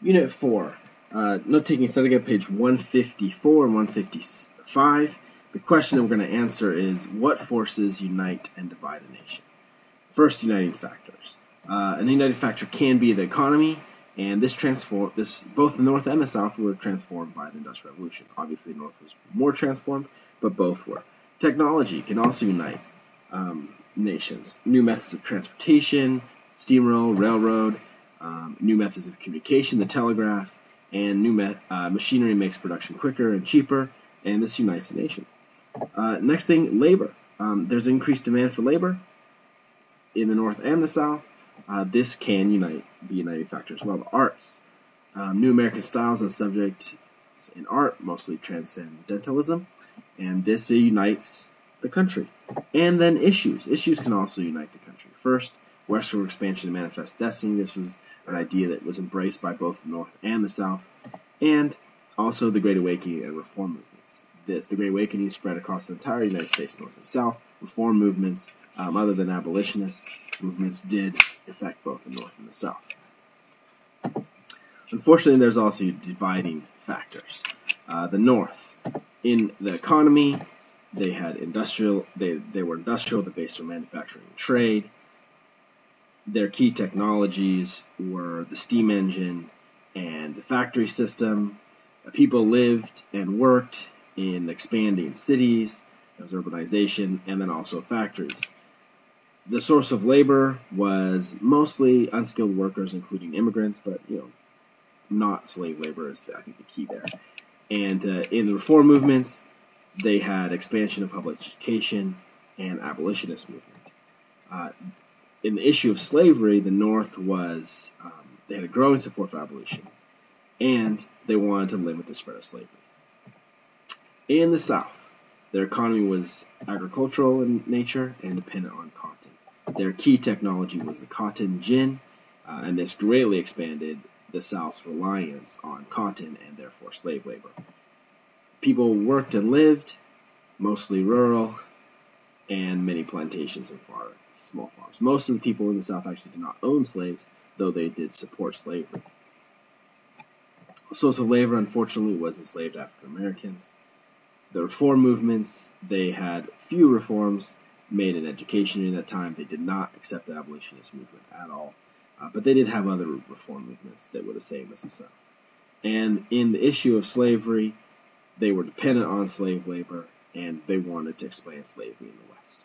Unit 4. Note-taking study guide, page 154 and 155. The question that we're going to answer is, what forces unite and divide a nation? First, uniting factors. An uniting factor can be the economy, and both the North and the South were transformed by the Industrial Revolution. Obviously, the North was more transformed, but both were. Technology can also unite nations. New methods of transportation, steamroll, railroad, new methods of communication, the telegraph, and new machinery makes production quicker and cheaper, and this unites the nation. Next thing, labor. There's increased demand for labor in the North and the South. This can be uniting factor as well. The arts. New American styles and subjects in art, mostly transcendentalism, and this unites the country. And then issues. Issues can also unite the country. First, westward expansion and manifest destiny. This was an idea that was embraced by both the North and the South. And also the Great Awakening and reform movements. The Great Awakening spread across the entire United States, North and South. Reform movements, other than abolitionist movements, did affect both the North and the South. Unfortunately, there's also dividing factors. The North, in the economy, they had industrial. They were industrial. They based on manufacturing and trade. Their key technologies were the steam engine and the factory system. People lived and worked in expanding cities. There was urbanization, and then also factories. The source of labor was mostly unskilled workers, including immigrants, but not slave labor is I think the key there. And in the reform movements, they had expansion of public education and abolitionist movement. In the issue of slavery, the North they had a growing support for abolition, and they wanted to limit the spread of slavery. In the South, their economy was agricultural in nature and dependent on cotton. Their key technology was the cotton gin, and this greatly expanded the South's reliance on cotton and therefore slave labor. People worked and lived, mostly rural, and many plantations and small farms. Most of the people in the South actually did not own slaves, though they did support slavery. The source of labor, unfortunately, was enslaved African Americans. The reform movements, they had few reforms made in education during that time. They did not accept the abolitionist movement at all, but they did have other reform movements that were the same as the South. And in the issue of slavery, they were dependent on slave labor, and they wanted to expand slavery in the West.